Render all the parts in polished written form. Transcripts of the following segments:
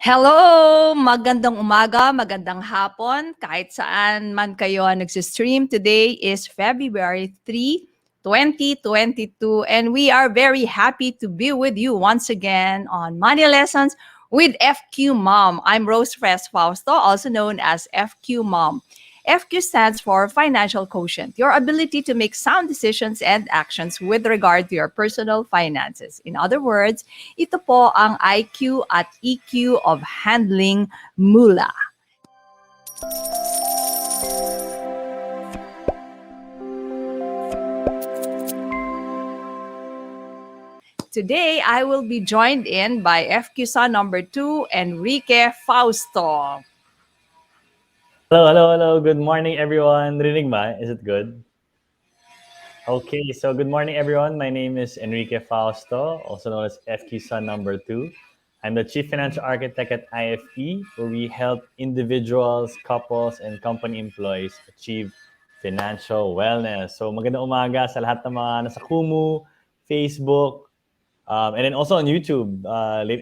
Hello! Magandang umaga, magandang hapon, kahit saan man kayo nagsistream. Today is February 3, 2022, and we are very happy to be with you once again on Money Lessons with FQ Mom. I'm Rose Fausto, also known as FQ Mom. FQ stands for Financial Quotient, your ability to make sound decisions and actions with regard to your personal finances. In other words, ito po ang IQ at EQ of handling mula. Today, I will be joined in by FQ son number 2, Enrique Fausto. Hello. Good morning, everyone. Rinig ba? Is it good? Okay, so good morning, everyone. My name is Enrique Fausto, also known as FQ Son number 2. I'm the Chief Financial Architect at IFE, where we help individuals, couples, and company employees achieve financial wellness. So magandang umaga sa lahat ng mga nasa Kumu, Facebook, and then also on YouTube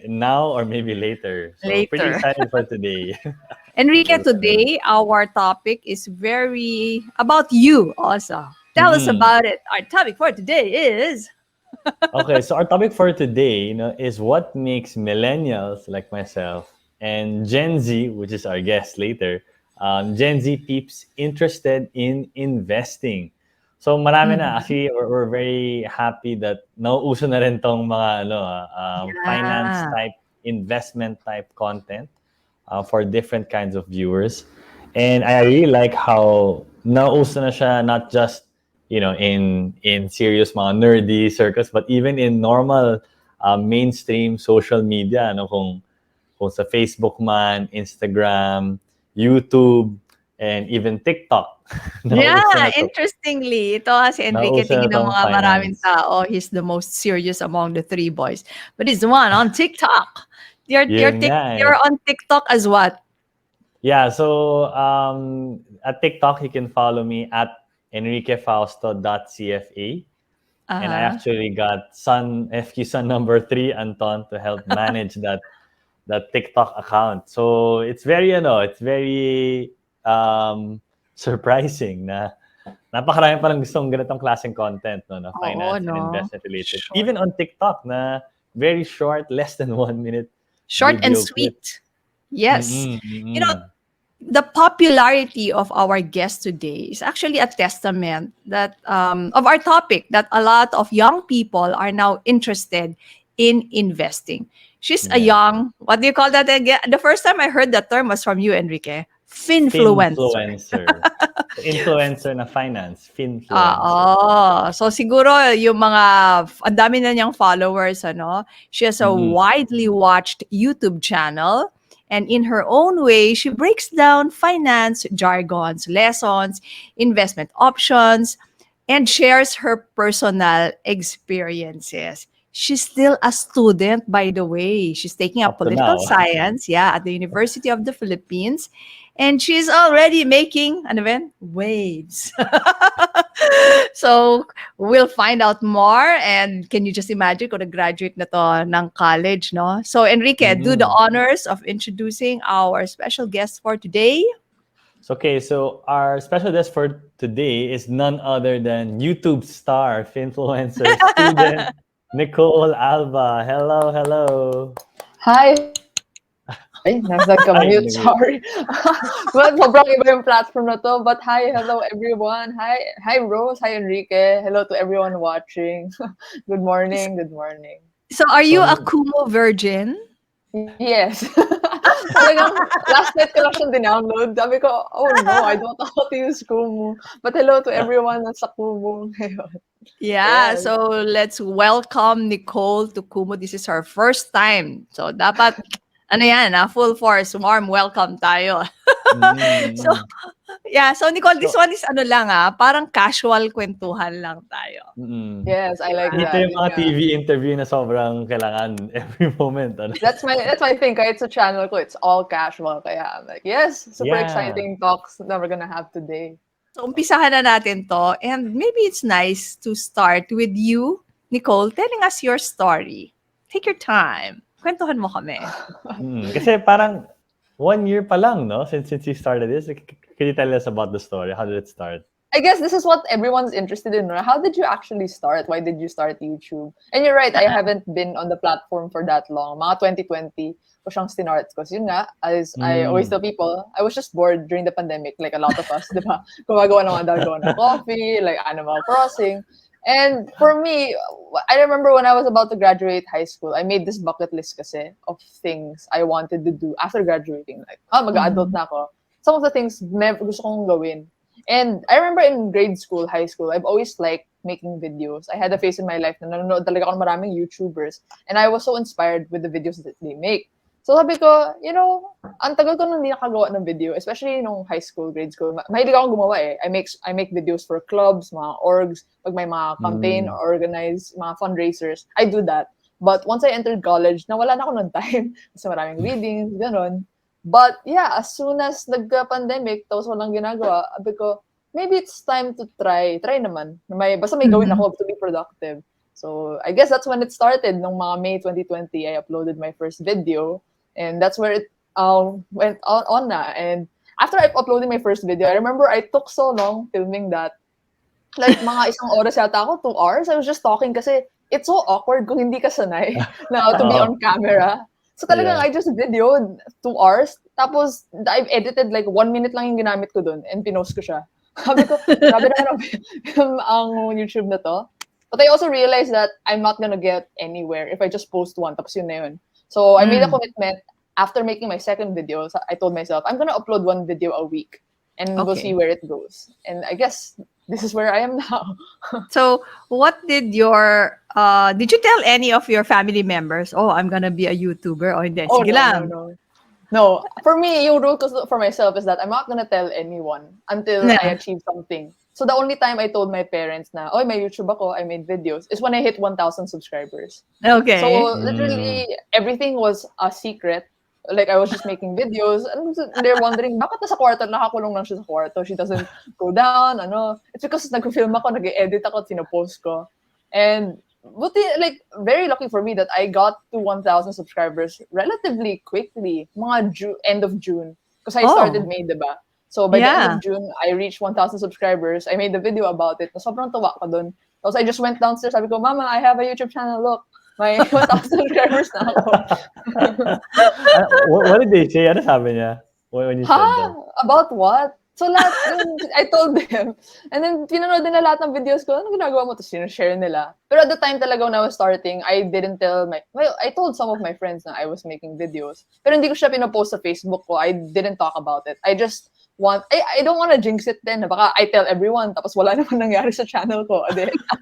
now or maybe later. So pretty excited for today. Enrique, today our topic is very about you also. Tell us about it. Our topic for today is... Okay, so our topic for today, is what makes millennials like myself and Gen Z, which is our guest later, Gen Z peeps interested in investing. So marami na. Actually, we're very happy that nauuso na rin tong mga finance type, investment type content for different kinds of viewers. And I really like how nauuso na siya not just in serious mga nerdy circles, but even in normal mainstream social media, kung sa Facebook man, Instagram, YouTube, and even TikTok. Yeah, interestingly, ito si Enrique, tingin ng mga maraming finance. tao, he's the most serious among the three boys. But he's the one on TikTok. You're on TikTok as what? Yeah, so at TikTok, you can follow me at enriquefausto.cfa. And I actually got FQ son number 3, Anton, to help manage that TikTok account. So it's very surprising na napakarami pa lang gustong ganitong klaseng content, na finance and investment related. Short. Even on TikTok, na very short, less than 1 minute. Short and sweet. Yes. You know, the popularity of our guest today is actually a testament that of our topic, that a lot of young people are now interested in investing. She's a young, what do you call that again? The first time I heard that term was from you, Enrique. Finfluencer. Influencer na finance. Finfluencer. So siguro yung mga, ang dami na niyang followers, She has a widely watched YouTube channel. And in her own way, she breaks down finance jargons, lessons, investment options, and shares her personal experiences. She's still a student, by the way. She's taking up political science, at the University of the Philippines. And she's already making waves. So we'll find out more. And can you just imagine kung nag-graduate na to ng college, no? So Enrique, do the honors of introducing our special guest for today. Okay, so our special guest for today is none other than YouTube star, Finfluencer student, Nicole Alba. Hello. Hi. Ay, nag-mute, sorry. Well, sobrang iba yung platform na to. But hi, hello everyone. Hi Rose, hi Enrique. Hello to everyone watching. Good morning. So are you a Kumu virgin? Yes. Talagang last night ko lang siyang dinownload. Sabi ko, oh no, I don't know how to use Kumu. But hello to everyone sa Kumu ngayon. Yeah, yes. So let's welcome Nicole to Kumu. This is her first time. So dapat full force, warm welcome tayo. So Nicole, this one is parang casual kwentuhan lang tayo. Yes, I like that. Ito yung mga TV interview na sobrang kailangan every moment. That's my thing. Kaya it's a channel ko, it's all casual. Kaya I'm like, yes, super exciting talks that we're gonna have today. So umpisahan na natin to, and maybe it's nice to start with you, Nicole, telling us your story. Take your time. Kwentuhan mo kami. Kasi parang 1 year pa lang, no? Since you started this, can you tell us about the story? How did it start? I guess this is what everyone's interested in, right? How did you actually start? Why did you start YouTube? And you're right, I haven't been on the platform for that long. Mga 2020 ko siyang start. Because yun nga, as I always tell people, I was just bored during the pandemic, like a lot of us, di ba? Gumagawa ng mga dalgona coffee, like Animal Crossing. And for me, I remember when I was about to graduate high school, I made this bucket list kasi of things I wanted to do after graduating. Like, mag-adult na ako. Some of the things gusto kong gawin. And I remember in grade school, high school, I've always liked making videos. I had a phase in my life na nanonood talaga ako ng maraming YouTubers. And I was so inspired with the videos that they make. So sabi ko, ang tagal ko nang hindi nakagawa ng video, especially nung high school, grade school. Mahilig akong gumawa eh. I make videos for clubs, mga orgs, pag may mga campaign, organize, mga fundraisers. I do that. But once I entered college, nawala na ako ng time. Kasi maraming readings, gano'n. But yeah, as soon as nagka-pandemic, tapos walang ginagawa, sabi ko, maybe it's time to try naman. Basta may gawin ako to be productive. So I guess that's when it started. Nung mga May 2020, I uploaded my first video. And that's where it went on na. And after I uploaded my first video, I remember I took so long filming that. Like mga isang oras yata ako, 2 hours. I was just talking kasi it's so awkward kung hindi ka sanay na to be on camera. So talagang I just videoed 2 hours. Tapos I've edited like 1 minute lang yung ginamit ko dun and pinost ko siya. Sabi ko, grabe naman ang YouTube na to. But I also realized that I'm not gonna get anywhere if I just post one. Tapos yun na yun. So I made a commitment. After making my second video, I told myself, I'm gonna upload 1 video a week. And we'll see where it goes. And I guess this is where I am now. So, what did you tell any of your family members, oh, I'm gonna be a YouTuber? O hindi, sige lang. No. For me, yung rule ko for myself is that I'm not gonna tell anyone until I achieve something. So the only time I told my parents na, oh, may YouTube ako, I made videos, is when I hit 1,000 subscribers. Okay. So literally, everything was a secret. Like, I was just making videos, and they're wondering, bakit nasa kwarto, nakakulong lang siya sa kwarto, she doesn't go down, It's because nag-film ako, nag-edit ako, sinapost ko. And, like, very lucky for me that I got to 1,000 subscribers relatively quickly, mga end of June. Because I started May, diba? So, by the end of June, I reached 1,000 subscribers. I made a video about it. Sobrang tuwa ko dun. Tapos I just went downstairs, sabi ko, Mama, I have a YouTube channel, look. May 1,000 subscribers na ako. What did they say? Ano sabi niya? When you said that? About what? So lahat, I told them. And then, pinanood nila lahat ng videos ko. Ano ginagawa mo? Tapos sinashare nila. Pero at the time talaga when I was starting, I didn't tell I told some of my friends na I was making videos. Pero hindi ko siya pinopost sa Facebook ko. I didn't talk about it. I just I don't want to jinx it din. Baka I tell everyone, tapos wala naman nangyari sa channel ko.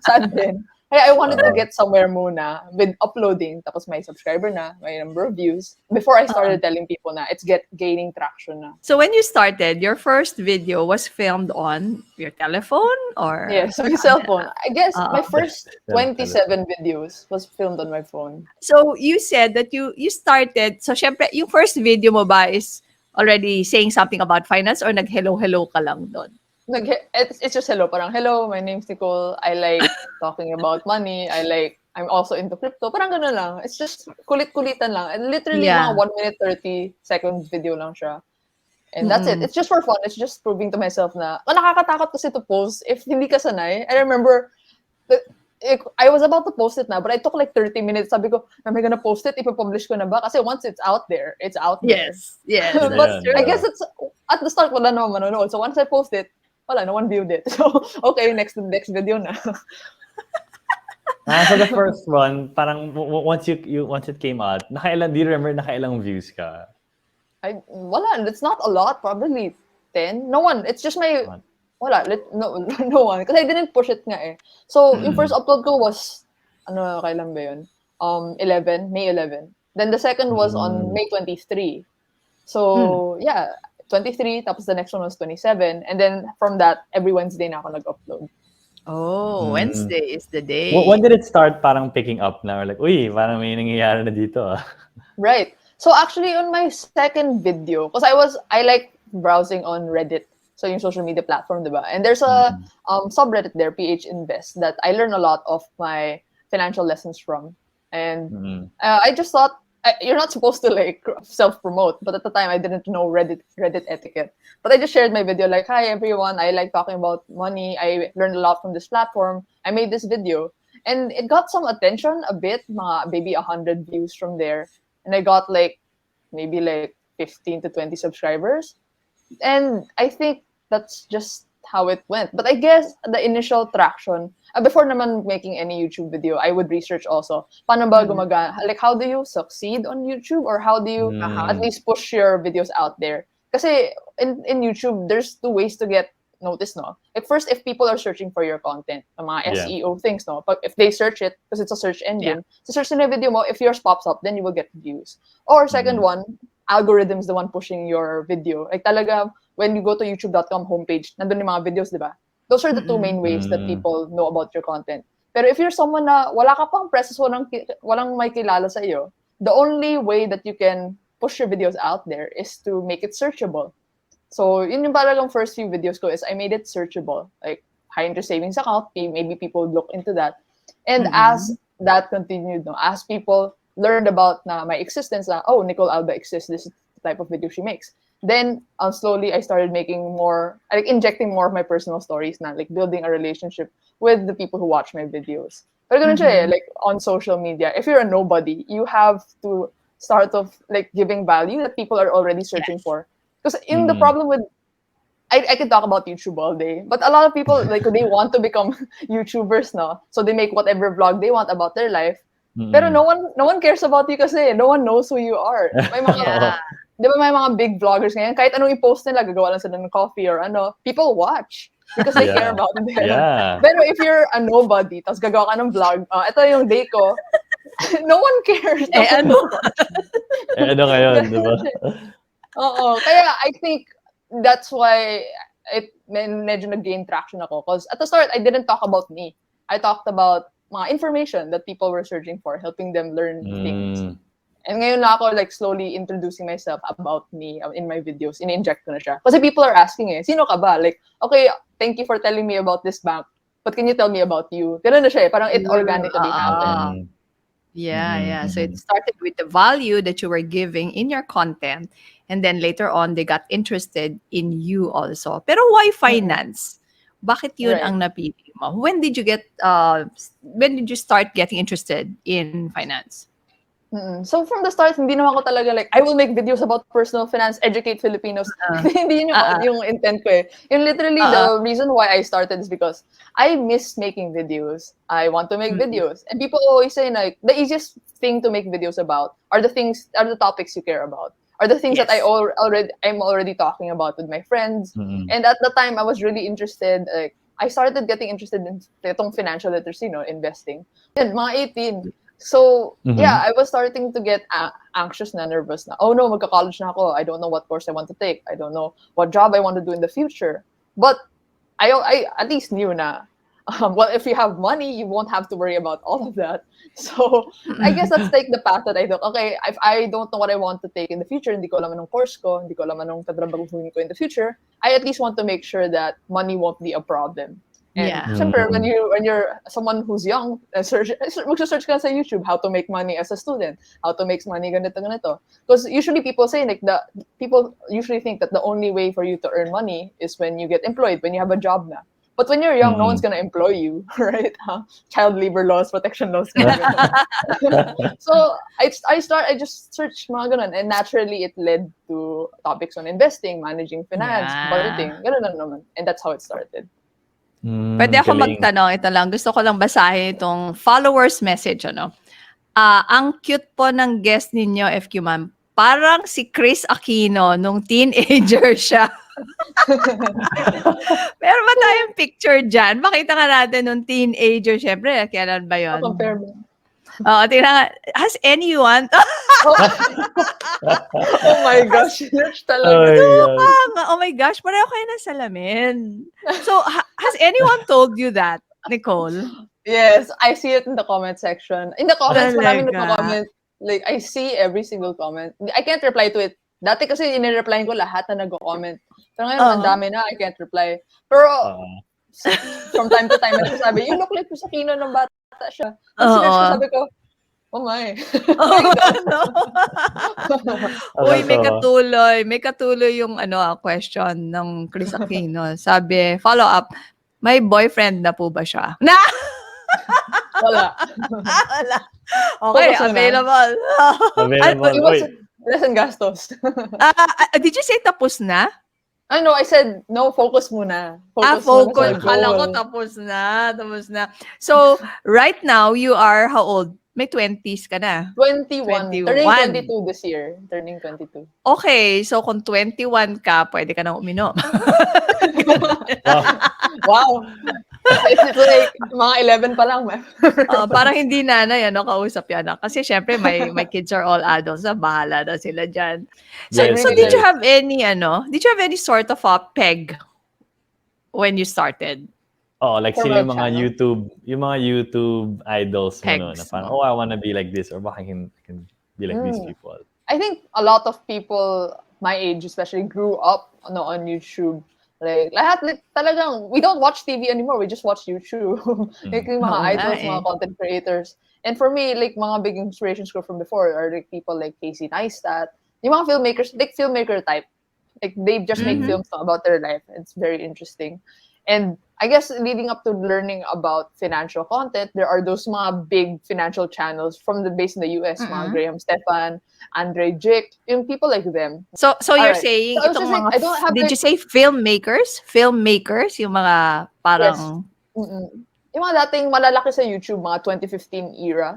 Sad din. I wanted to get somewhere muna with uploading, tapos may subscriber na, may number of views, before I started telling people na it's gaining traction na. So when you started, your first video was filmed on your telephone or? Yes, my cell phone. I guess my first 27 videos was filmed on my phone. So you said that you started, so syempre, yung first video mo ba is already saying something about finance or nag-hello ka lang doon? It's just hello, parang hello, my name's Nicole, I like talking about money, I'm also into crypto, parang gano'n lang. It's just kulit-kulitan lang. And literally, mga 1 minute 30 seconds video lang siya. And that's it. It's just for fun. It's just proving to myself na, nakakatakot kasi to post if hindi ka sanay. I remember, I was about to post it na, but I took like 30 minutes. Sabi ko, am I gonna post it? Ipapublish ko na ba? Kasi once it's out there, it's out there. Yes. But I guess it's, at the start, wala naman manonood. So once I post it, wala, no one viewed it. So, okay, next video na. So the first one, parang once it came out, do you remember nakailang views ka? Wala, it's not a lot, probably 10. No one, it's just my, no one. Because I didn't push it nga eh. So, yung first upload ko was, kailan ba yun? May 11. Then the second was on May 23. So, yeah, 23, tapos the next one was 27. And then from that, every Wednesday na ako nag-upload. Oh, Wednesday is the day. When did it start parang picking up na? Or like, uy, parang may nangyayari na dito Right. So actually, on my second video, because I like browsing on Reddit. So yung social media platform, diba? And there's a subreddit there, PH Invest, that I learn a lot of my financial lessons from. And I just thought, you're not supposed to like self-promote, but at the time I didn't know Reddit etiquette. But I just shared my video like, hi everyone, I like talking about money. I learned a lot from this platform. I made this video. And it got some attention a bit, maybe 100 views from there. And I got like maybe like 15 to 20 subscribers. And I think that's just how it went. But I guess the initial traction, before naman making any YouTube video, I would research also, paano ba gumagana? Like, how do you succeed on YouTube? Or how do you at least push your videos out there? Kasi in YouTube, there's two ways to get noticed, no? Like, first, if people are searching for your content, mga SEO things, no? But if they search it, because it's a search engine, so search na video mo, if yours pops up, then you will get views. Or second one, algorithm's the one pushing your video. Like talaga, when you go to youtube.com homepage, nandun yung mga videos, di ba? Those are the two main ways that people know about your content. Pero if you're someone na wala ka pang presence, walang may kilala sa iyo, the only way that you can push your videos out there is to make it searchable. So, yun yung talagang first few videos ko is I made it searchable. Like, high interest savings account, maybe people look into that. And as that continued, no, as people learned about my existence, oh, Nicole Alba exists, this is the type of video she makes. Then, slowly, I started making more, like injecting more of my personal stories na, like building a relationship with the people who watch my videos. Pero ganun siya eh, like on social media, if you're a nobody, you have to start off like giving value that people are already searching for. Because in the problem with, I could talk about YouTube all day, but a lot of people, like, they want to become YouTubers, no? So they make whatever vlog they want about their life. Pero no one cares about you kasi no one knows who you are. May mga, di ba may mga big vloggers ngayon, kahit anong i-post nila, gagawa lang sila ng coffee or ano, people watch because they care about them. Pero if you're a nobody, tapos gagawa ka ng vlog, ito yung day ko, no one cares. Ano? Ano ngayon, di ba? Oo. Kaya I think that's why medyo nag-gain traction ako. Because at the start, I didn't talk about me. I talked about mga information that people were searching for, helping them learn things. And ngayon na ako like slowly introducing myself about me in my videos. In-inject ko na siya. Kasi people are asking sino ka ba? Like, okay, thank you for telling me about this bank. But can you tell me about you? Ganun na siya eh. Parang it organically happened. Yeah. So it started with the value that you were giving in your content. And then later on, they got interested in you also. Pero why finance? Bakit yun ang napili mo? When did you start getting interested in finance? So from the start, hindi naman ako talaga like, I will make videos about personal finance, educate Filipinos. Hindi yun yung intent ko eh. Yung literally, the reason why I started is because I miss making videos. I want to make videos. And people always say like, the easiest thing to make videos about are the topics you care about. Are the things that I'm already talking about with my friends. And at the time, I was really interested. Like, I started getting interested in itong financial literacy, investing. Yan, mga 18. So, I was starting to get anxious na, nervous na. Oh no, magka-college na ako. I don't know what course I want to take. I don't know what job I want to do in the future. But I at least knew na, well, if you have money, you won't have to worry about all of that. So, I guess let's take the path that I took. Okay, if I don't know what I want to take in the future, hindi ko alam anong course ko, hindi ko alam anong tatrabahuhin ko in the future, I at least want to make sure that money won't be a problem. And syempre, when you're someone who's young, mag-search ka sa YouTube how to make money as a student, how to make money ganito. Because usually people say like people usually think that the only way for you to earn money is when you get employed, when you have a job na. But when you're young, no one's gonna employ you, right? Child labor laws, protection laws. So I just searched mga ganun, and naturally it led to topics on investing, managing finance, budgeting, ganun lang naman, and that's how it started. Pwede ako magtanong, ito lang, gusto ko lang basahin itong followers message, ang cute po ng guest ninyo, FQ ma'am. Parang si Kris Aquino nung teenager siya. Meron ba tayong picture dyan? Makita nga natin nung teenager, syempre, kailan ba yun? Compare mo. Tingnan nga, has anyone? Oh my gosh, huge talaga. Oh my gosh, pareho kayo ng salamin. So, has anyone told you that, Nicole? Yes, I see it in the comment section. In the comments, maraming nagko-comment. Like, I see every single comment. I can't reply to it. Dati kasi inireply ko lahat na nag-comment. Pero ngayon, ang dami na, I can't reply. Pero, from time to time, sabi, you look like Kris Aquino ng bata siya. Sabi ko, Oh my. No. Uy, Nakakatawa. may katuloy yung question ng Kris Aquino. Sabi, follow up, may boyfriend na po ba siya? Na! Wala. Wala. Okay, Focus mo na. available. Available. Iwas Wait, lesson gastos. Did you say tapos na? No, I said, no, focus muna. Muna Focus. sa Kala ko goal. tapos na. So, right now, you are how old? May 20s ka na. 21. 21. Turning 22 this year. Turning 22. Okay, so kung 21 ka, pwede ka nang uminom. wow. Wow. It's like, mga 11 pa lang, ma'am. Parang hindi nanay, kausap yan. Kasi syempre, my kids are all adults. Bahala na sila dyan. So, Yes, so did you yes. have any sort of a peg when you started? Oh, like For sino my yung mga YouTube idols mo no, na Pegs parang, mo. I wanna be like this or baka I can be like these people. I think a lot of people my age especially grew up on YouTube. Like, talagang, we don't watch TV anymore. We just watch YouTube. Like, yung mga Oo nga idols, eh. mga content creators. And for me, like, mga big inspirations ko from before are like people like Casey Neistat. Yung mga filmmakers, like filmmaker type. Like, they just make films about their life. It's very interesting. And I guess leading up to learning about financial content, there are those mga big financial channels from the base in the US, mga Graham Stefan, Andre Jick, yung people like them. So you're Alright. saying, So I was itong just like, mga, I don't have did like, you say filmmakers? Filmmakers? Yung mga parang, yung mga dating malalaki sa YouTube, mga 2015 era,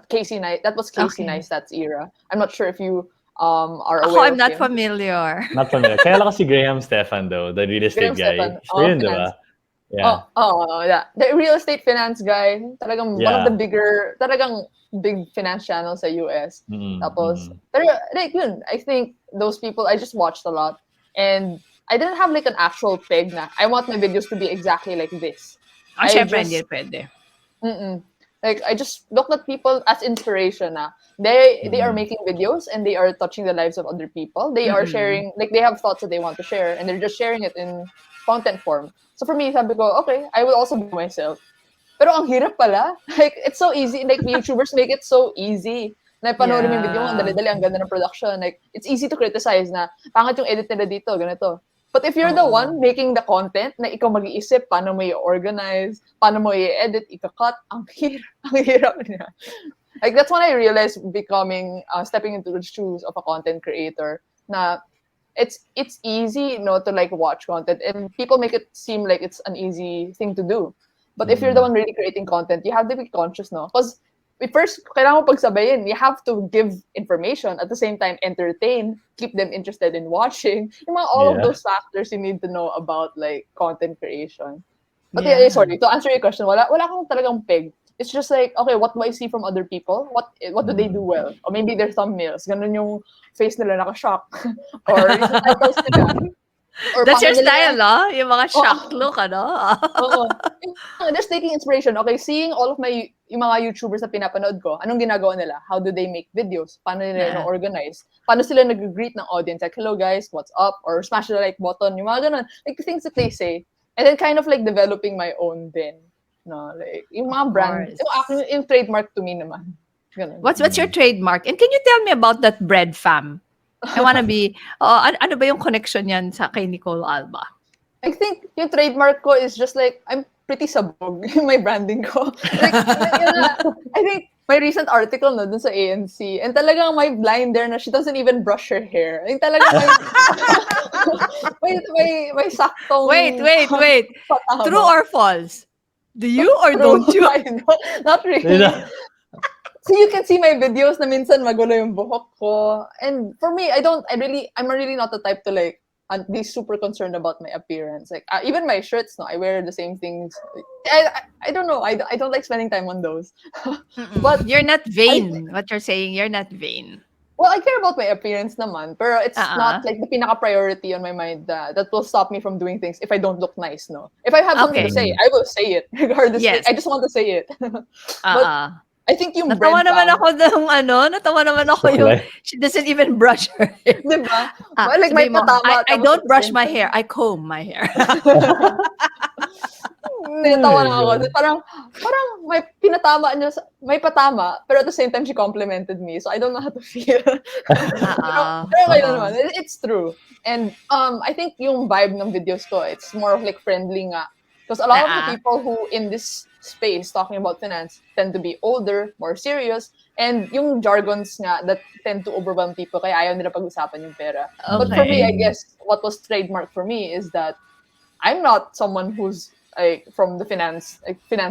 that was Casey Okay. Neistat's era. I'm not sure if you are ako, aware I'm of not him. familiar. Not familiar. Kaya lang si Graham Stefan though, the real estate Graham guy. Stefan, So yun, di finance. ba? Yeah. Yeah. The real estate finance guy, talagang one of Yeah. the talagang big finance channels sa US. Tapos, pero like yun, I think those people, I just watched a lot. And I didn't have like an actual peg na, I want my videos to be exactly like this. Syempre, hindi pwede. Like, I just looked at people as inspiration na. They are making videos and they are touching the lives of other people. They are sharing, like, they have thoughts that they want to share and they're just sharing it in content form. So for me, sabi ko, okay, I will also be myself. Pero ang hirap pala. Like, it's so easy. Like, YouTubers make it so easy. Na panoorin mo yung video mo, ang dali-dali, ang ganda ng production. Like, it's easy to criticize na, pangit yung edit nila dito, ganito. But if you're the one making the content, na ikaw mag-iisip, paano mo i-organize, paano mo i-edit, ika-cut, ang hirap niya. Like, that's when I realized stepping into the shoes of a content creator, na it's easy, to like watch content, and people make it seem like it's an easy thing to do. But if you're the one really creating content, you have to be conscious, no? Because first, kailangan mo pagsabayin. You have to give information, at the same time entertain, keep them interested in watching. Yung mga all of those factors you need to know about like content creation. But sorry, to answer your question, wala akong talagang peg. It's just like, okay, what do I see from other people? What do they do well? Or maybe their thumbnails, ganun yung face nila, naka-shock. Or yung titles nila. Or That's your pangagalingan. style, no? Yung mga shocked look, Oo. Just taking inspiration. Okay, seeing all of yung mga YouTubers na pinapanood ko, anong ginagawa nila? How do they make videos? Paano nila organize? Paano sila nag-greet ng audience? Like, hello guys, what's up? Or smash the like button. Yung mga ganun. Like, things that they say. And then kind of like developing my own din. No, like, yung mga brand. Yung trademark to me naman. Ganun. What's your trademark? And can you tell me about that bread fam? I wanna be, ano ba yung connection yan kay Nicole Alba? I think yung trademark ko is just like, I'm pretty sabog yung may branding ko. Like, I think my recent article dun sa ANC, and talagang may line there na she doesn't even brush her hair. Yung talagang may saktong... Wait. True or false? Do you or don't you? Not really. So you can see my videos na minsan magulo yung buhok ko. And for me, I'm really not the type to like be super concerned about my appearance. Like even my shirts, I wear the same things. I don't know. I don't like spending time on those. But you're not vain. What you're saying, you're not vain. Well, I care about my appearance naman, pero it's not like the pinaka-priority on my mind that will stop me from doing things if I don't look nice, no? If I have something to say, I will say it, regardless. Yes. I just want to say it. But I think yung natawa naman ako yung she doesn't even brush her hair. Diba? Like, may patama. I don't brush my hair. I comb my hair. Natawa lang ako. Parang may pinatama niya, may patama, pero at the same time, she complimented me. So I don't know how to feel. Pero kayo naman, it's true. And I think yung vibe ng videos ko, it's more of like friendly nga. Because a lot of the people who in this space talking about finance tend to be older, more serious, and yung jargons nga that tend to overwhelm people kaya ayaw nila pag-usapan yung pera. But for me, I guess what was trademark for me is that I'm not someone who's like from the finance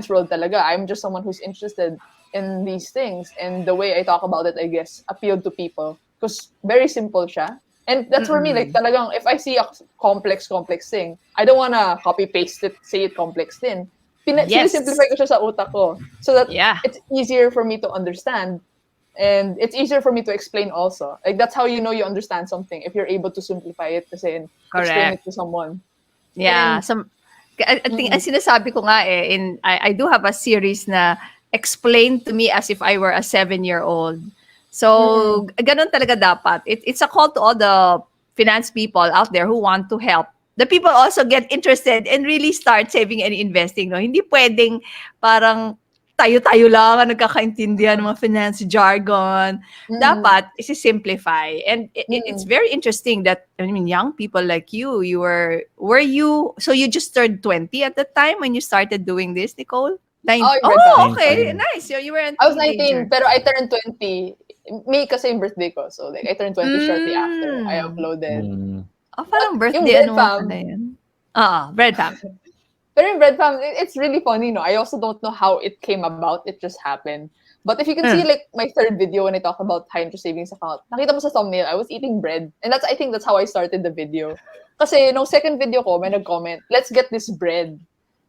world talaga. I'm just someone who's interested in these things, and the way I talk about it, I guess, appealed to people because very simple siya. And that's for me, like talagang if I see a complex thing, I don't wanna copy paste it, say it complex din. Sinisimplify ko siya sa utak ko so that it's easier for me to understand, and it's easier for me to explain also. Like that's how you know you understand something if you're able to simplify it kasi and explain it to someone. Yeah, I think ang sinasabi ko nga I do have a series na explain to me as if I were a 7-year-old. So, ganun talaga dapat. It's a call to all the finance people out there who want to help. The people also get interested and really start saving and investing. No? Hindi pwedeng parang tayo-tayo lang ang nagkakaintindihan ng mga finance jargon. Dapat, isi-simplify. And it's very interesting that, I mean, young people like you so you just turned 20 at the time when you started doing this, Nicole? Okay. Nice. So you were I was 19, pero I turned 20. May kasi yung birthday ko. So, like, I turned 20 shortly after I uploaded. Parang birthday, ano mo na yun? Bread fam. Pero yung bread fam, it's really funny, no? I also don't know how it came about. It just happened. But if you can see, like, my third video when I talk about high interest savings account, nakita mo sa thumbnail, I was eating bread. And I think that's how I started the video. Kasi, nung second video ko, may nag-comment, let's get this bread.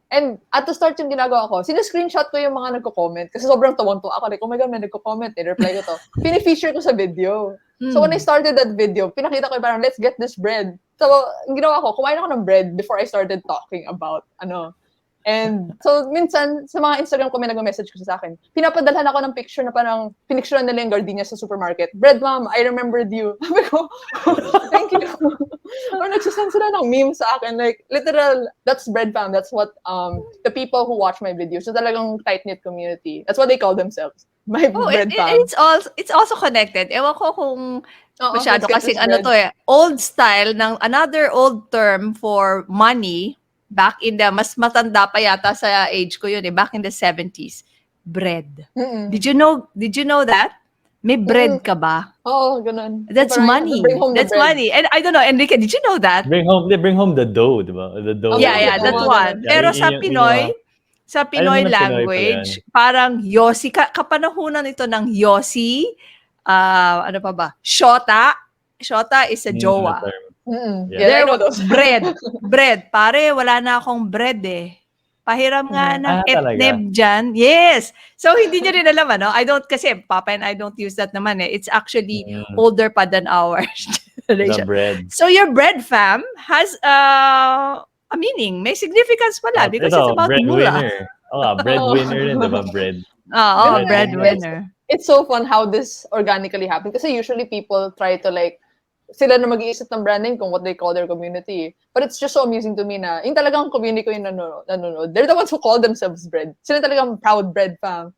And at the start yung ginagawa ko, screenshot ko yung mga nagko-comment kasi sobrang tawang-tawa ako. Like, oh my God, may nagko-comment. I-reply ko to. Pini-feature ko sa video. So when I started that video, pinakita ko parang, let's get this bread. So, ang ginawa ko, kumain ako ng bread before I started talking about, And so, minsan, sa mga Instagram ko, may nag-message ko sa akin, pinapadalhan ako ng picture na parang pinicturean nila yung gardenia sa supermarket. Bread, mom, I remembered you. Sabi ko, thank you. Or nagsasend sila ng meme sa akin. Like, literal, that's bread fam. That's what the people who watch my videos, so talagang tight-knit community. That's what they call themselves. My bread fam. It's also connected. Ewan ko kung masyado kasing old style ng another old term for money. Back in the, mas matanda pa yata sa age ko yun back in the 70s, bread. Did you know that? May bread ka ba? Oo, ganun. That's money. That's money. And I don't know, Enrique, did you know that? They bring home the dough, diba? The dough. Yeah, that one. Pero sa Pinoy language, parang yosi, kapanahunan ito ng yosi, ano pa ba? Shota. Shota is a jowa. Yeah, bread. Pare, wala na akong bread Pahiram nga ng etneb dyan. Yes. So, hindi nyo rin alam, kasi Papa and I don't use that naman It's actually older pa than our generation. The bread. So, your bread fam has a meaning. May significance pala because it's about mula. Breadwinner rin, diba? Bread. Breadwinner. It's so fun how this organically happened kasi usually people try to like sila na mag-iisip ng branding kung what they call their community. But it's just so amusing to me na yung talagang community ko yung nanonood. They're the ones who call themselves bread. Sila talagang proud bread fam.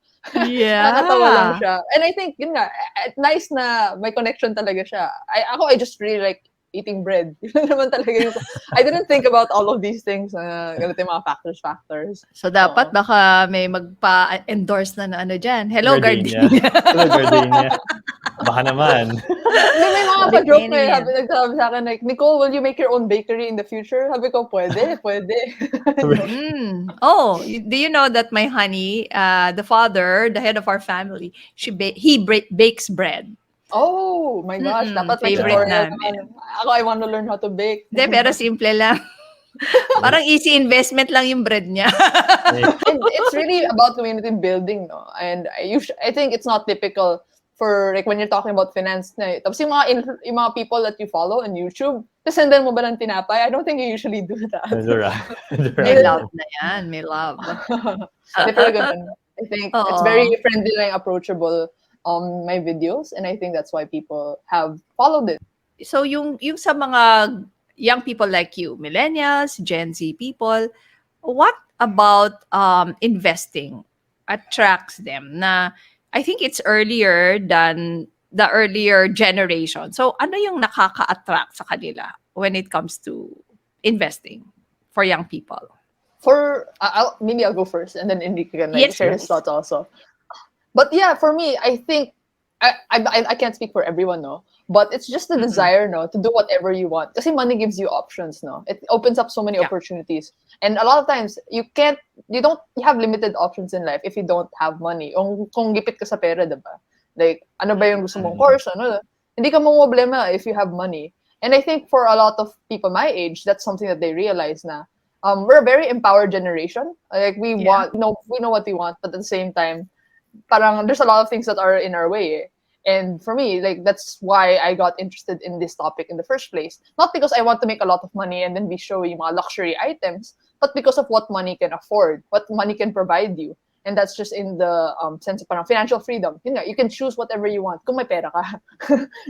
Yeah. Nakatawa lang siya. And I think, yun nga, nice na may connection talaga siya. I just really like eating bread. Yun naman talaga yung, I didn't think about all of these things ganito yung mga factors. So, dapat baka may magpa-endorse na dyan. Hello, Gardenia. Hello, Gardenia. Baka naman. May mga pa-joke nagsasabi sa akin, like, Nicole, will you make your own bakery in the future? Sabi ko, pwede. Do you know that my honey, the father, the head of our family, he bakes bread. Oh my gosh, dapat may tutorial naman. Ako, I want to learn how to bake. Hindi, pero simple lang. Parang easy investment lang yung bread niya. It's really about community building, no? And I think it's not typical for like when you're talking about finance na tapos yung mga people that you follow on YouTube, sendan mo ba ng tinapay? I don't think you usually do that. May love na yan. May love. I think it's very friendly and approachable my videos, and I think that's why people have followed it. So yung sa mga young people like you, millennials, Gen Z people, what about investing attracts them na I think it's earlier than the earlier generation. So ano yung nakaka-attract sa kanila when it comes to investing for young people? Maybe I'll go first, and then Enrique can Yes, share his please. thoughts also. But yeah, for me, I think I can't speak for everyone, no. But it's just the desire, no, to do whatever you want. Kasi money gives you options, no. It opens up so many Yeah. opportunities, and a lot of times you have limited options in life if you don't have money. Kung gipit ka sa pera, diba? Like, ano ba yung gusto mong course, ano? Hindi ka problema if you have money. And I think for a lot of people my age, that's something that they realize na we're a very empowered generation. Like Yeah. we know what we want, but at the same time, parang there's a lot of things that are in our way. And for me, like that's why I got interested in this topic in the first place. Not because I want to make a lot of money and then be showing mga luxury items, but because of what money can afford, what money can provide you. And that's just in the sense of parang financial freedom. Yun nga, you can choose whatever you want kung may pera ka.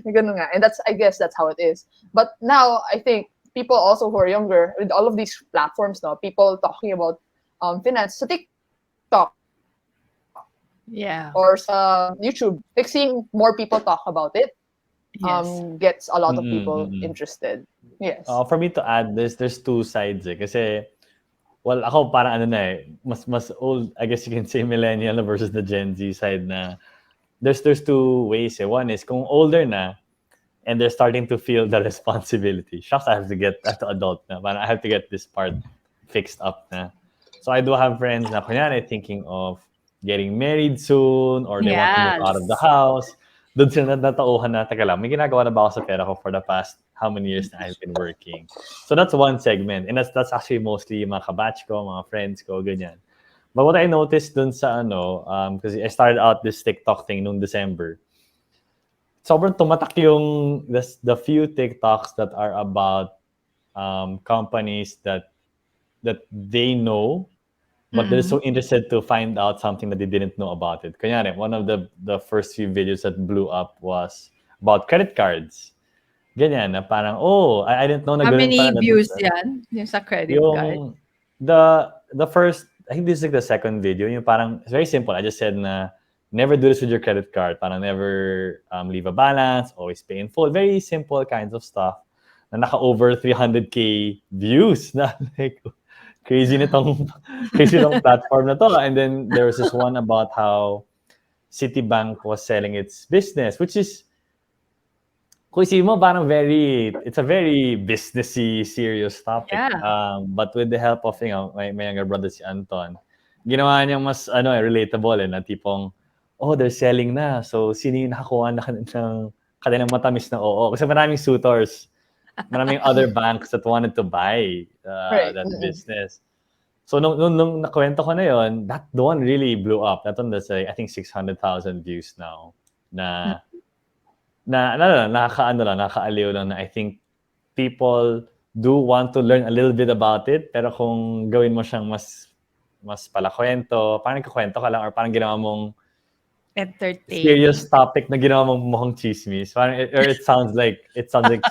Ganun nga. And I guess that's how it is. But now, I think people also who are younger, with all of these platforms now, people talking about finance sa TikTok Yeah. or sa YouTube, like seeing more people talk about it Yes. gets a lot of people interested. Yes. For me to add, there's two sides eh. Kasi, well, ako parang ano na eh, mas old, I guess you can say millennial versus the Gen Z side na there's two ways eh. One is kung older na and they're starting to feel the responsibility. Shucks, I have to adult na. Parang I have to get this part fixed up na. So I do have friends na kunyari thinking of getting married soon or they want to move out of the Yes. house. Doon sila natauhan na, teka lang, may ginagawa na ba ako sa pera ko for the past how many years na I've been working. So that's one segment. And that's actually mostly mga kabatch ko, mga friends ko, ganyan. But what I noticed dun sa because I started out this TikTok thing nung December, sobrang tumatak yung the few TikToks that are about companies that they know, but they're so interested to find out something that they didn't know about it. Kunyari, one of the first few videos that blew up was about credit cards. Ganyan, na parang, I didn't know na How ganun many pala. views yan? Yung sa credit card? Yung, the first, I think this is like the second video, yung parang, it's very simple. I just said na, never do this with your credit card. Parang never leave a balance, always pay in full. Very simple kinds of stuff. Na naka-over 300K views. Na like, crazy nitong platform na to. And then there was this one about how Citibank was selling its business, which is, kung isipin mo, parang it's a very businessy, serious topic. Yeah. But with the help of, my younger brother, si Anton, ginawa niyang mas, relatable na tipong, they're selling na. So, sino yung nakakuha na ng kanilang matamis na oo? Kasi maraming suitors, maraming other banks that wanted to buy that business. So, nung nakwento ko na yon, the one really blew up. That one, that's like, I think 600,000 views now. Nakakaaliw lang na I think people do want to learn a little bit about it, pero kung gawin mo siyang mas palakwento, parang nagkakwento ka lang or parang ginawa mong Entertain. serious topic na ginawa mong mukhang chismis, parang it sounds like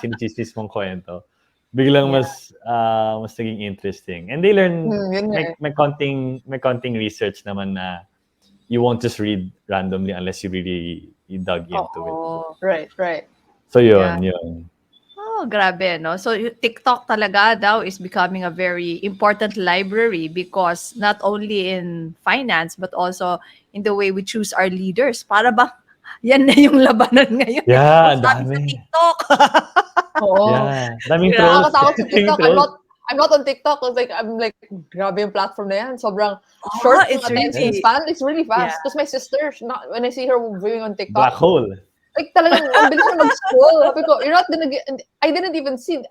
sinichismis mong kwento. Biglang mas naging interesting. And they learn, may konting research naman na you won't just read randomly unless you really dug into it. Right. So yun. Oh, grabe, no? So TikTok talaga daw is becoming a very important library because not only in finance but also in the way we choose our leaders. Para ba yan na yung labanan ngayon? Yeah, Sabi sa TikTok. Yeah, daming trolls. Nakakatakot sa TikTok. I'm not on TikTok. I'm like, grabe yung platform na yan. Sobrang short yung attention span. It's really fast. Because my sister, when I see her viewing on TikTok, black hole. Like talagang ang bilis na mag-scroll. Sabi ko, you're not gonna get, I didn't even see,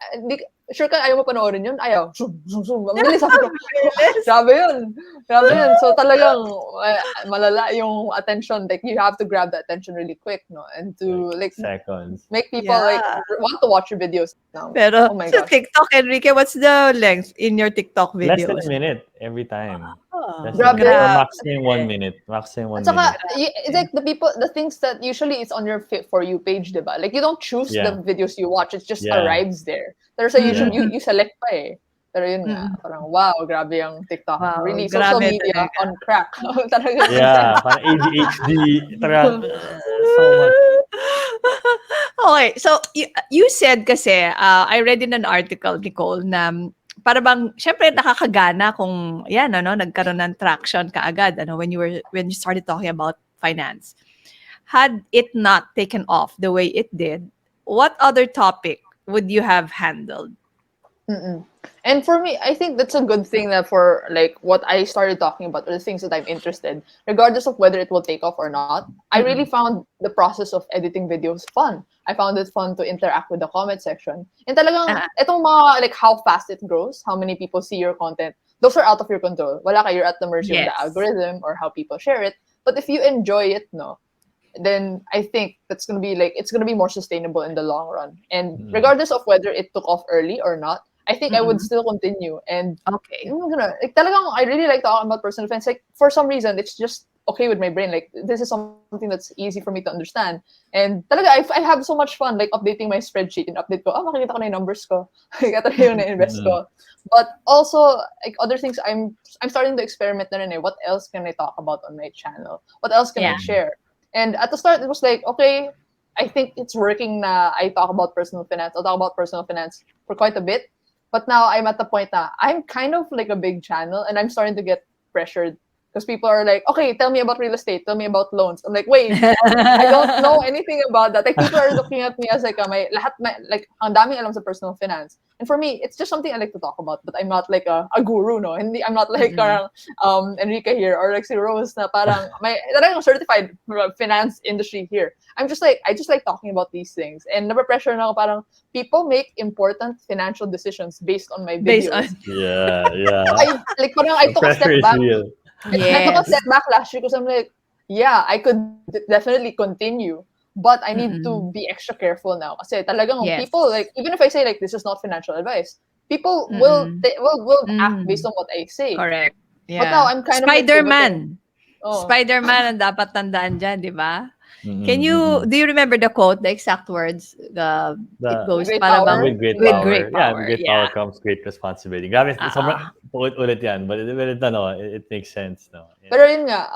sure ka ayaw mo panoorin yun? Ayaw. Zoom. Ang bilis. Sabi ko, grabe yun. So talagang malala yung attention. Like you have to grab the attention really quick, no? And to like seconds. Make people like want to watch your videos now. Pero oh my sa gosh. TikTok, Enrique, what's the length in your TikTok videos? Less than a minute every time. Grabe. Maximum 1 minute. Maximum 1 minute. It's like the things that usually it's on your For You page, diba? Like you don't choose the videos you watch; it just arrives there. There's a YouTube you select pa eh. Pero yun nga, parang wow, grabe yung TikTok. Wow, Really, social grabe media talaga. on crack. Talaga. Yeah, parang ADHD. Talagang, so much. Okay, so you said kasi, I read in an article, Nicole, na para bang, syempre nakakagana kung, yan, ano, nagkaroon ng traction kaagad, ano, when you started talking about finance. Had it not taken off the way it did, what other topic would you have handled? Mm-mm. And for me, I think that's a good thing that for like what I started talking about or the things that I'm interested, regardless of whether it will take off or not. I really found the process of editing videos fun. I found it fun to interact with the comment section. And talagang, Ah, itong mga, like how fast it grows, how many people see your content, those are out of your control. Wala ka, you're at the mercy of the yes. algorithm or how people share it. But if you enjoy it, no, then I think that's gonna be like it's gonna be more sustainable in the long run. And regardless of whether it took off early or not, I think I would Mm-mm. still continue. And Okay. I'm gonna like talagang I really like talking about personal finance. Like for some reason, it's just okay with my brain. Like this is something that's easy for me to understand. And talaga I have so much fun like updating my spreadsheet and update ko. Makikita ko na yung numbers ko. Makikita ko yung na-invest ko. But also like other things I'm starting to experiment na rin eh. What else can I talk about on my channel? What else can I Yeah. share? And at the start, it was like, okay, I think it's working na I talk about personal finance. I'll talk about personal finance for quite a bit. But now I'm at the point that I'm kind of like a big channel and I'm starting to get pressured because people are like, okay, tell me about real estate, tell me about loans. I'm like, wait, I don't know anything about that. Like people are looking at me as like like ang daming alam sa personal finance. And for me, it's just something I like to talk about, but I'm not like a guru, no. Hindi, I'm not like Enrique here or like si Rose na parang may talagang certified finance industry here. I just like talking about these things. And never pressure na ako parang people make important financial decisions based on my Based videos. on Yeah. I The took a pressure step is back. real. I took a yes. step back last year because I'm like, yeah, I could definitely continue, but I need to Mm-mm. be extra careful now. Kasi talagang Yes. people like even if I say like this is not financial advice, people Mm-mm. will act based on what I say. Correct. But now Yeah. I'm kind of like pivoting. Spider-Man. Oh, Spider-Man ang dapat tandaan dyan, di ba? Mm-mm. Do you remember the quote, the exact words? It The, goes, great para the power. bang, with great with power. great Yeah, with power. great power Yeah. comes great responsibility. Grabe, sobrang Ah, ulit yan, but it makes sense, no? Yeah. Pero yun nga,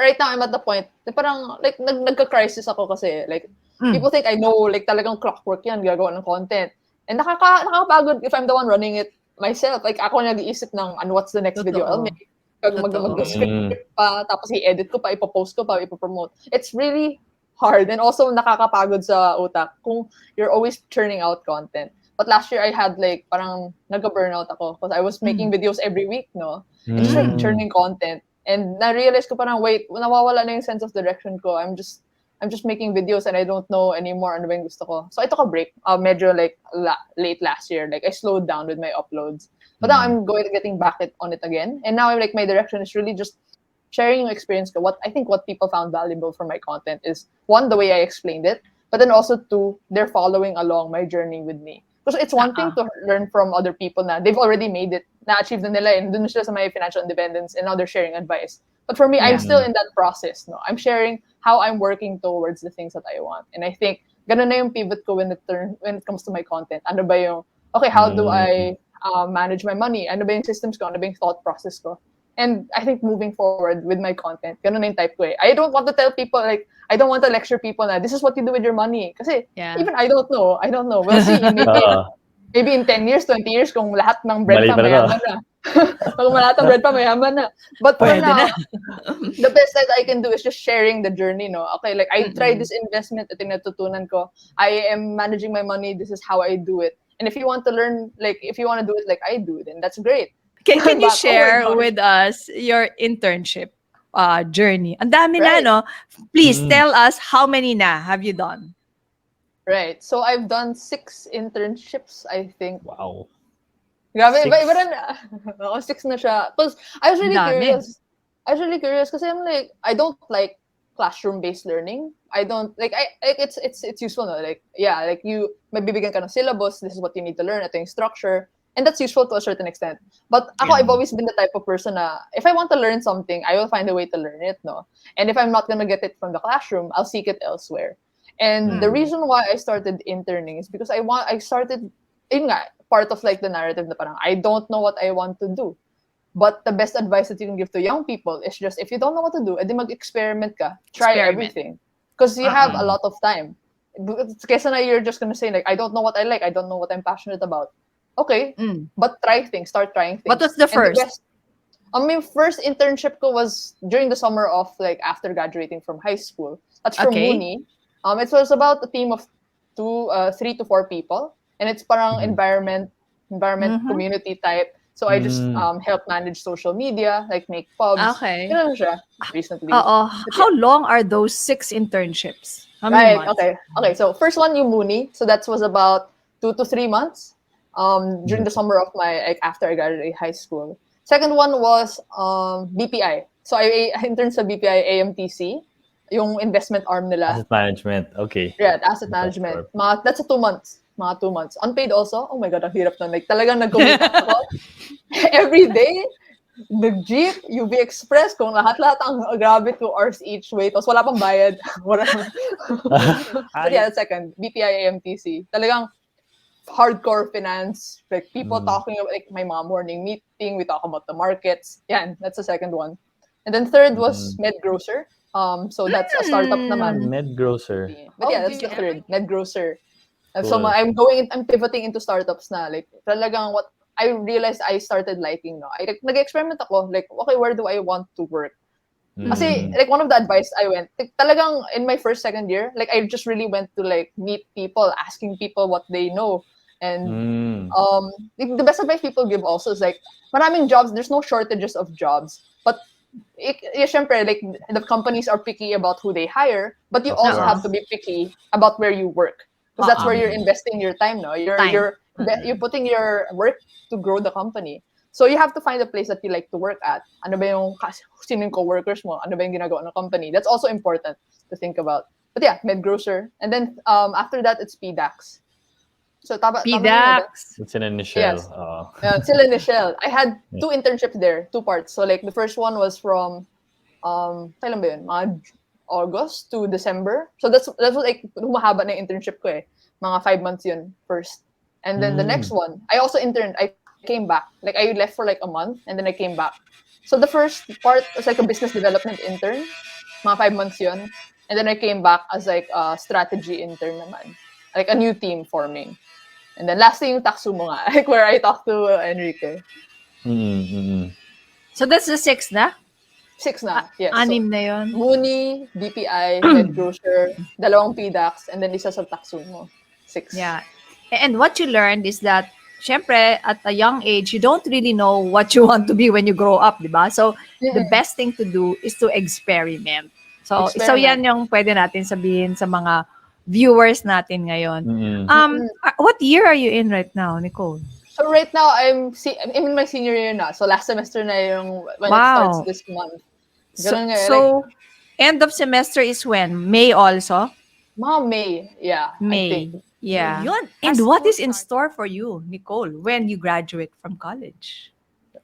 right now I'm at the point na parang like nagka-crisis ako kasi like people think I know like talagang clockwork yan gagawa ng content. And nakakapagod if I'm the one running it myself. Like ako nag-iisip ng what's the next video I'll totoo. make. Totoo. Mag-script pa, tapos i-edit ko pa, ipopost ko pa, ipopromote. It's really hard and also nakakapagod sa utak kung you're always churning out content. But last year I had like parang nagka-burnout ako because I was making videos every week, no? And just like churning content. And na-realize ko parang wait, nawawala na yung sense of direction ko. I'm just making videos and I don't know anymore ano ba yung gusto ko. So I took a break, medyo like late last year. Like I slowed down with my uploads. But now I'm getting back on it again. And now I'm like my direction is really just sharing your experience. What people found valuable from my content is one, the way I explained it, but then also two, they're following along my journey with me. Because it's one thing to learn from other people na they've already made it, na-achieve na nila, and dun sila sa may financial independence, and now they're sharing advice. But for me, I'm Yeah. still in that process. No, I'm sharing how I'm working towards the things that I want, and I think ganun na yung pivot ko when it comes to my content. Ano ba yung okay? How do I manage my money? Ano ba yung systems ko? Ano ba yung thought process ko? And I think moving forward with my content, ganun na yung type ko eh. I don't want to tell people like I don't want to lecture people na this is what you do with your money. Kasi Yeah. even I don't know. We'll see. Maybe in 10 years, 20 years, kung lahat ng bread Mali pa pa na to. mayaman na. Kung lahat ng bread pa mayaman na. But for Pwede now, na. the best that I can do is just sharing the journey, no? Okay, like I tried this investment, ito yung natutunan ko. I am managing my money, this is how I do it. And if you want to learn, like if you want to do it like I do, then that's great. Can you But, oh my share gosh. with us your internship journey? Ang dami na, Right. no? Please tell us how many na have you done? Right. So I've done 6 internships, I think. Wow. Grabe, 6. iba-iba na. Oo, 6 na siya. Because I was really Dami. curious. Kasi I'm like, I don't like classroom-based learning. I don't like it's useful, no? Like yeah, like you mabibigyan ka ng syllabus, this is what you need to learn, ito yung structure. And that's useful to a certain extent. But ako, I've always been the type of person na if I want to learn something, I will find a way to learn it, no? And if I'm not gonna get it from the classroom, I'll seek it elsewhere. And the reason why I started interning is because I started, yun nga, part of like the narrative na parang, I don't know what I want to do. But the best advice that you can give to young people is just, if you don't know what to do, edi mag-experiment ka. Try everything. Because you have a lot of time. Kesa na you're just gonna say, like, I don't know what I like, I don't know what I'm passionate about. Okay, but try things, start trying things. What was the first? My first internship ko was during the summer of, like, after graduating from high school. That's from Muni. It was about a team of 3 to 4 people. And it's parang environment community type. So I just help manage social media, like make pubs. Okay. Ganun siya recently. How long are those 6 internships? How many months? Okay. So first one, yung Muni. So that was about 2 to 3 months. During the summer of my, like, after I graduated high school. Second one was BPI. So I interned sa BPI AMTC, yung investment arm nila. Asset management, okay. Yeah, asset management. That's a 2 months. Mga 2 months. Unpaid also. Oh my God, ang hirap nun. Like, talagang nag-commute ako. Every day, nag-jeep, UV Express, kung lahat-lahat ang grabe 2 hours each way. Tapos wala pang bayad. But yeah, second, BPI AMTC. Talagang hardcore finance, like people talking about, like, my mom morning meeting, we talk about the markets. Yeah, that's the second one. And then third was MedGrocer. So that's a startup naman. MedGrocer. But yeah, that's the third, MedGrocer. So I'm pivoting into startups na. Like, talagang what I realized I started liking, no? Nag-experiment ako, like, okay, where do I want to work? Kasi, like, one of the advice I went, like, talagang in my first, second year, like, I just really went to, like, meet people, asking people what they know. And the best advice people give also is, like, maraming jobs, there's no shortages of jobs. But, syempre, like, the companies are picky about who they hire, but you also have to be picky about where you work. Because that's where you're investing your time, no? You're putting your work to grow the company. So you have to find a place that you like to work at. Ano ba yung sino yung co-workers mo? Ano ba yung ginagawa ng company? That's also important to think about. But yeah, MedGrocer. And then after that, it's PDAX. So PDAX. It's in initial. Yes. Sila initial. I had 2 internships there, 2 parts. So like the first one was from kailan ba yun? Mga August to December. So that was like humahaba na internship ko eh. Mga 5 months yun first. And then the next one, I also interned. I came back. Like, I left for like a month and then I came back. So the first part was like a business development intern. Mga 5 months yun. And then I came back as like a strategy intern naman. Like a new team forming. And then lastly yung Taksumo nga. Like where I talked to Enrique. So that's the 6th na? 6 na, yes. 6 na yun. Muni, BPI, MedGrocer, 2 PDAX, and then isa sa Taksumo. 6. Yeah. And what you learned is that, syempre, at a young age, you don't really know what you want to be when you grow up, di ba? So, the best thing to do is to experiment. So yan yung pwede natin sabihin sa mga viewers natin ngayon. What year are you in right now, Nicole? So right now, I'm in my senior year na. So last semester na yung when it starts this month. So end of semester is when? May also? May. Yeah. May. Yeah. And what is in store for you, Nicole, when you graduate from college?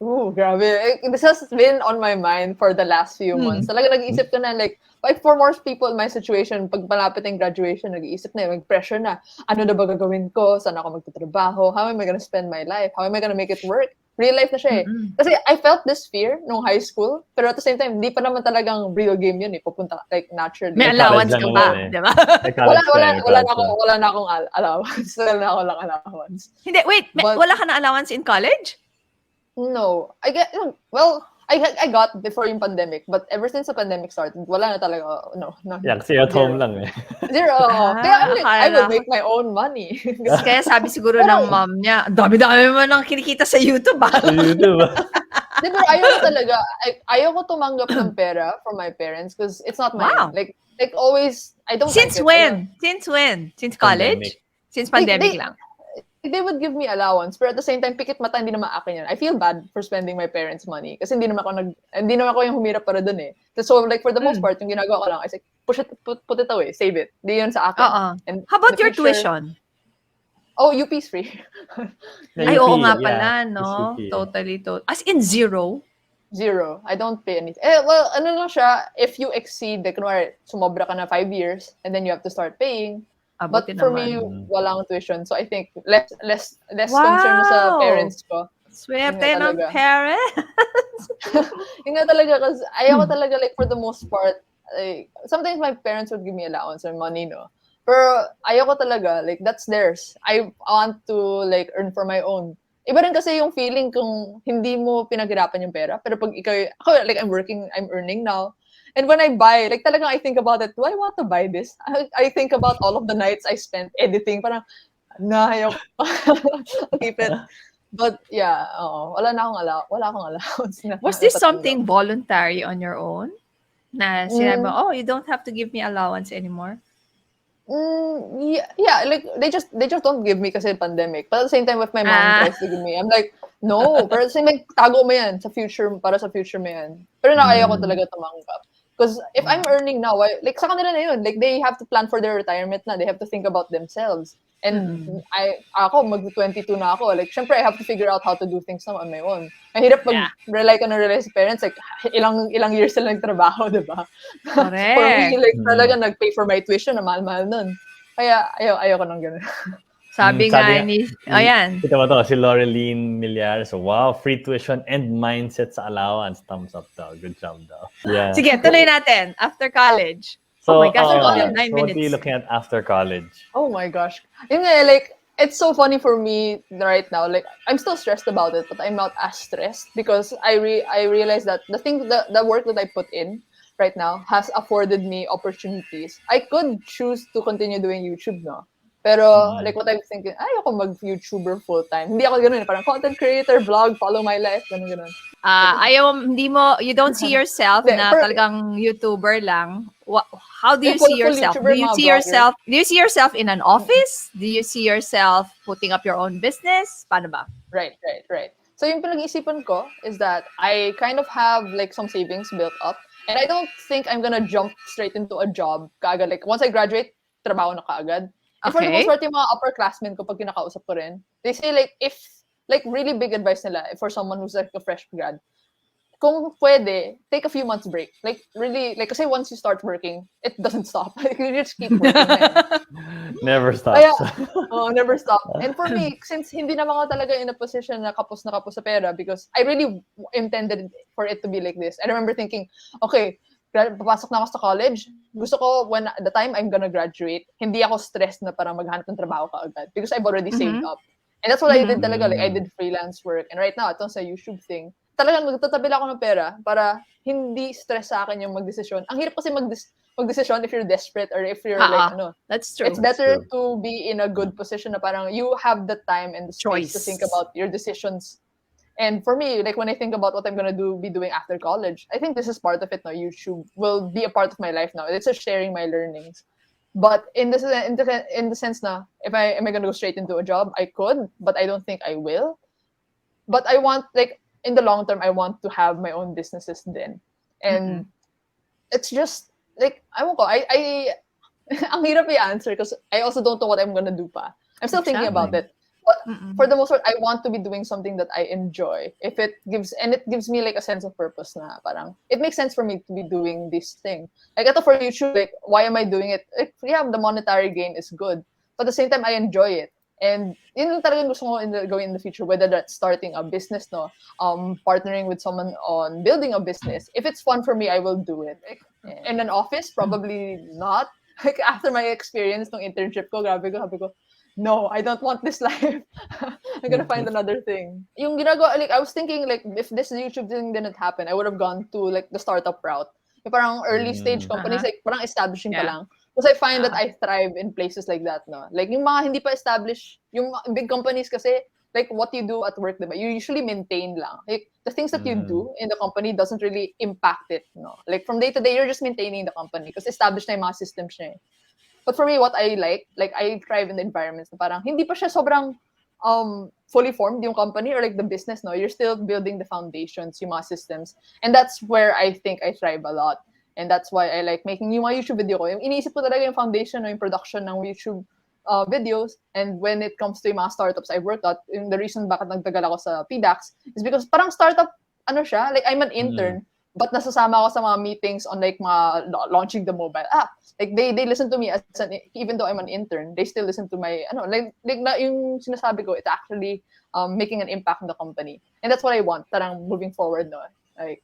Ooh, grabe. This has been on my mind for the last few months. Talaga nag-iisip ko na, like for most people in my situation, pag malapit ng graduation, nag-iisip na, mag-pressure na, ano na ba gagawin ko? Saan ako magtatrabaho? How am I gonna spend my life? How am I gonna make it work? Real life na siya eh. Kasi I felt this fear nung high school, pero at the same time, hindi pa naman talagang real game yun eh. Pupunta like naturally. May allowance ka ba? Diba? Wala na akong allowance. Wala na akong allowance. Hindi, wait. Wala ka na allowance in college? No. I got before yung pandemic, but ever since the pandemic started, wala na talaga, no. Yeah, kasi at home lang eh. Zero. Kaya I will make my own money. Kaya sabi siguro ng mom niya, dami-dami mo nang kinikita sa YouTube ah. Sa YouTube ah. Pero ayoko talaga, ayoko tumanggap ng pera from my parents because it's not mine. Wow. Like always, I don't Since like when? Since when? Since college? Pandemic. Since pandemic lang? They would give me allowance, pero at the same time, pikit mata, hindi naman akin yan. I feel bad for spending my parents' money kasi hindi naman ako yung humirap para dun eh. So like for the most part, yung ginagawa ko lang, I say, put it away, save it. Hindi yun sa akin. And how about your tuition? Oh, UP's free. Ay, oo nga pala, no? Totally. As in zero? Zero. I don't pay anything. Well, ano lang siya, if you exceed, like, kunwari, sumobra ka na 5 years, and then you have to start paying, But Buti for me, naman. walang tuition. So I think less concern sa Wow! parents ko. Yun nga Swerte ng talaga. parents. Yun nga talaga, kasi ayoko talaga, like, for the most part, like, sometimes my parents would give me allowance or money, no? Pero ayoko talaga, like, that's theirs. I want to, like, earn for my own. Iba rin kasi yung feeling kung hindi mo pinaghirapan yung pera. Pero pag ako, like, I'm working, I'm earning now. And when I buy, like, talagang I think about it, do I want to buy this? I think about all of the nights I spent editing. Parang, ayoko. I'll keep it. But yeah, wala akong allowance na Was this natatanggap. something voluntary on your own? Na sinabi mo, Mm, oh, you don't have to give me allowance anymore? yeah, like they just don't give me kasi pandemic. But at the same time, if my mom tries to give me, I'm like, no. Pero at the same time, tago mo yan sa future, para sa future mo yan. Pero ayoko talaga tumanggap. Because if I'm earning now, like sa kanila na yun, like they have to plan for their retirement na. They have to think about themselves. And ako, mag-22 na ako. Like, syempre, I have to figure out how to do things now on my own. Mahirap Yeah. mag-rely ka na rely sa parents. Like, ilang years sila nagtrabaho, di ba? For me, Correct. like, talaga nag-pay for my tuition na mahal-mahal nun. Kaya, ayoko nang gano'n. Sabi nga ni, ayan. Kita mo to, si Laureline Millar. So, wow, free tuition and mindset sa allowance. Thumbs up daw. Good job daw. Yeah. Sige, tuloy natin. After college. So, Oh my gosh, we only have 9 so what are minutes. you looking at after college? Oh my gosh. Yun nga, like, it's so funny for me right now. Like, I'm still stressed about it, but I'm not as stressed because I realize that the work that I put in right now has afforded me opportunities. I could choose to continue doing YouTube, no? Pero, like, what I'm thinking, ayoko mag-YouTuber full-time. Hindi ako ganun, parang content creator, vlog, follow my life, ganun. You don't see yourself Hindi, na talagang YouTuber lang. How do you full see yourself? YouTuber, mga vlogger. Do you see yourself in an office? Do you see yourself putting up your own business? Paano ba? Right. So yung pinag-iisipan ko is that I kind of have like some savings built up, and I don't think I'm gonna jump straight into a job kaagad. Like once I graduate, trabaho na kaagad. And for the most part, yung mga upperclassmen ko pag kinakausap ko rin, they say like if like really big advice nila for someone who's like a fresh grad, kung pwede, take a few months break. Like really, like kasi once you start working, it doesn't stop. Like you just keep working. Never stops. Never stop. And for me, since hindi naman ako talaga in a position na kapos sa pera, because I really intended for it to be like this. I remember thinking, okay, papasok na ako sa college. Gusto ko, when the time I'm gonna graduate, hindi ako stressed na parang maghanap ng trabaho kaagad because I've already saved up. And that's what I did talaga. Like, I did freelance work. And right now, itong sa YouTube thing, talagang magtatabi lang ako ng pera para hindi stress sa akin yung magdesisyon. Ang hirap kasi magdesisyon if you're desperate or if you're like, That's true. It's better to be in a good position na parang you have the time and the space to think about your decisions. And for me, like when I think about what I'm gonna be doing after college, I think this is part of it now. YouTube will be a part of my life now. It's just sharing my learnings. But in the sense na, am I gonna go straight into a job? I could, but I don't think I will. But I want, like, in the long term, I want to have my own businesses then. And it's just, like, I ang hirap i-answer because I also don't know what I'm gonna do pa. I'm still thinking about it. But for the most part, I want to be doing something that I enjoy. It gives me like a sense of purpose na parang, it makes sense for me to be doing this thing. Like ito for YouTube, like, why am I doing it? Like, yeah, the monetary gain is good. But at the same time, I enjoy it. And yun yung talagang gusto ko going in the future, whether that's starting a business, partnering with someone on building a business. If it's fun for me, I will do it. Like, in an office, probably not. Like after my experience ng internship ko, sabi ko, no, I don't want this life. I'm gonna find another thing. Yung ginagawa, like, I was thinking, like, if this YouTube thing didn't happen, I would have gone to, like, the startup route. Yung parang early stage companies, like, parang establishing pa lang. Because I find that I thrive in places like that, no? Like, yung mga hindi pa established, yung big companies kasi, like, what you do at work, diba? You usually maintain lang. Like, the things that you do in the company doesn't really impact it, no? Like, from day to day, you're just maintaining the company because established na yung mga systems niya. But for me, what I like I thrive in the environments na parang hindi pa siya sobrang fully formed yung company or like the business, no? You're still building the foundations, yung mga systems. And that's where I think I thrive a lot. And that's why I like making yung mga YouTube video ko. Yung iniisip ko talaga yung foundation o yung production ng YouTube videos. And when it comes to yung mga startups I've worked at, the reason bakit nagtagal ako sa PDAX is because parang startup, ano siya, like I'm an intern. but nasasama ako sa mga meetings on like mga launching the mobile app. Like they listen to me as even though I'm an intern, they still listen to my like na yung sinasabi ko, it's actually making an impact on the company. And that's what I want. Tarang moving forward, no? Like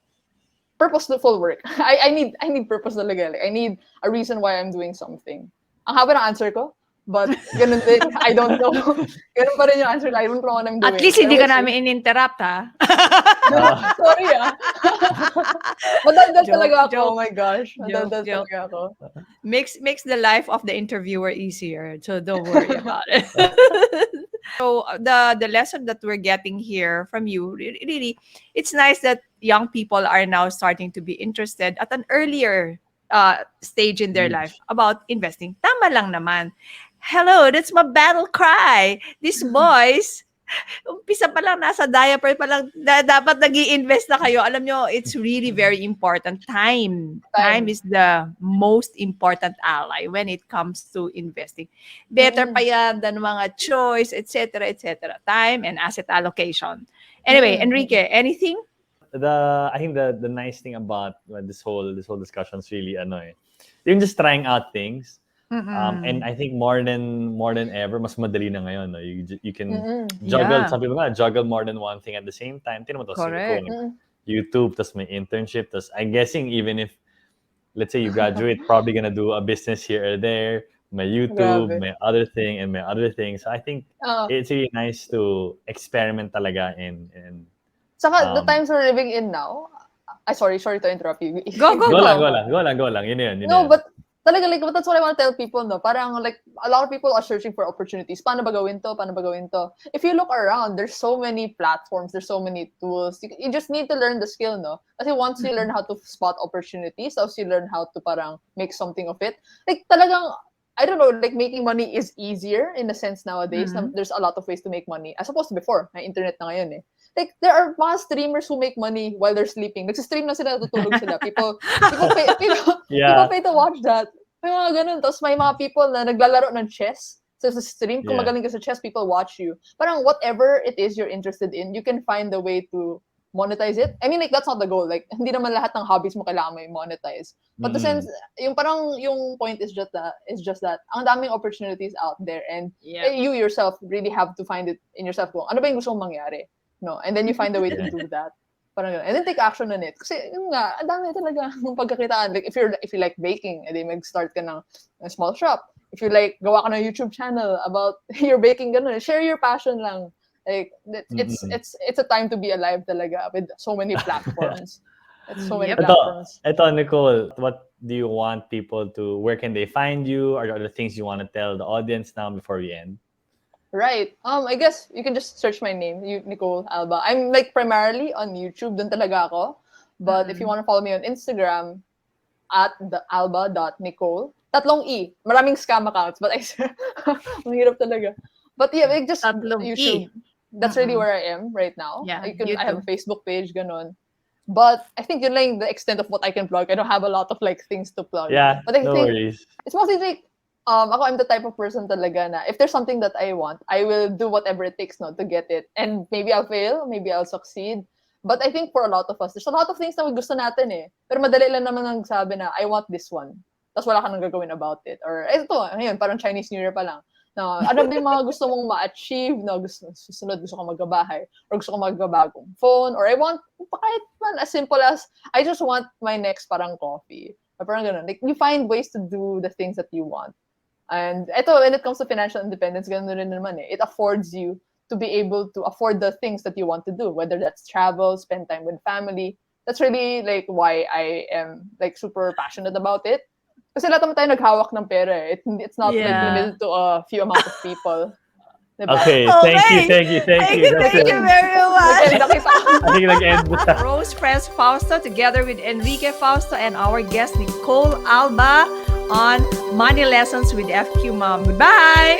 purposeful work. I need purpose talaga. Like, I need a reason why I'm doing something. Ang haba ng answer ko, but ganun din. I don't know. Ganun pa rin yung answer. I don't know what I'm doing. At least hindi ka namin in-interrupt, ha? Sorry, Madaldal talaga ako. Joke. Oh my gosh. Madaldal Joke. talaga ako. Makes the life of the interviewer easier. So don't worry about it. So the lesson that we're getting here from you, really, it's nice that young people are now starting to be interested at an earlier stage in their life about investing. Tama lang naman. Hello, that's my battle cry. These boys, umpisa pa lang, nasa diaper pa lang, dapat nag-i-invest na kayo. Alam nyo, it's really very important. Time is the most important ally when it comes to investing. Better pa yan than mga choice, etc., etc. Time and asset allocation. Anyway, Enrique, anything? I think the nice thing about this whole discussion is really you're just trying out things. And I think more than ever, mas madali na ngayon. No? You can juggle. Some people juggle more than one thing at the same time. Tingnan mo to, Correct. YouTube, tas may internship, tas I'm guessing even if let's say you graduate, probably gonna do a business here or there. May YouTube, may other thing, and may other thing. So I think it's really nice to experiment talaga and Saka the times we're living in now. Sorry to interrupt you. Go lang. Yun No, but talaga, like, that's what I want to tell people, no? Parang, like, a lot of people are searching for opportunities. Paano ba gawin to? If you look around, there's so many platforms, there's so many tools. You just need to learn the skill, no? Kasi once you learn how to spot opportunities, once you learn how to parang make something of it, like, talagang, I don't know, like, making money is easier in a sense nowadays. There's a lot of ways to make money. As opposed to before, may internet na ngayon, eh. Like, there are mga streamers who make money while they're sleeping. Nagsi-stream na sila, tutulog sila. People pay to watch that. May mga ganun. Tapos may mga people na naglalaro ng chess. So sa stream, kung magaling ka sa chess, people watch you. Parang whatever it is you're interested in, you can find a way to monetize it. I mean, like, that's not the goal. Like, hindi naman lahat ng hobbies mo kailangan may monetize. But the sense, yung point is just that ang daming opportunities out there and you yourself really have to find it in yourself. Kung ano ba yung gusto mong mangyari? No, and then you find a way to do that. Parang ganun. And then take action on it. Kasi yung nga, ang dami talaga ng pagkakitaan. Like if you like baking, edi mag-start ka ng small shop. If you like gawa ka ng YouTube channel about your baking, ganun. Share your passion lang. Like it's a time to be alive talaga with so many platforms. Platforms. Ito, Nicole, what do you want people to, where can they find you? Are there other things you want to tell the audience now before we end? Right. I guess you can just search my name, Nicole Alba. I'm like primarily on YouTube, dun talaga ako. But if you want to follow me on Instagram, at alba.nicole. Tatlong E. Maraming scam accounts, but ang hirap talaga. But yeah, like just Tatlong YouTube. That's really where I am right now. Yeah, I have a Facebook page, ganon. But I think yun lang the extent of what I can plug. I don't have a lot of like things to plug. Yeah, but I no think worries. it's mostly like I'm the type of person talaga na if there's something that I want, I will do whatever it takes to get it. And maybe I'll fail, maybe I'll succeed. But I think for a lot of us, there's a lot of things na gusto natin eh. Pero madali lang naman nagsabi na, I want this one. Tapos wala ka nang gagawin about it. Or ito, ngayon, parang Chinese New Year pa lang. No, ano ba yung mga gusto mong ma-achieve? No, susunod gusto ko magbabahay. Or gusto ko magbabagong phone. Or I want, kahit man, as simple as, I just want my next parang coffee. Or parang ganun. Like, you find ways to do the things that you want. And ito, when it comes to financial independence, ganun rin naman eh. It affords you to be able to afford the things that you want to do, whether that's travel, spend time with family. That's really like why I am like super passionate about it. Kasi lahat naman tayo naghawak ng pera eh. It's not like limited to a few amount of people. Diba? Okay, thank you. Thank you very much. I think nag-end na. Rose Press Fausto together with Enrique Fausto and our guest Nicole Alba on Money Lessons with FQ Mom. Goodbye!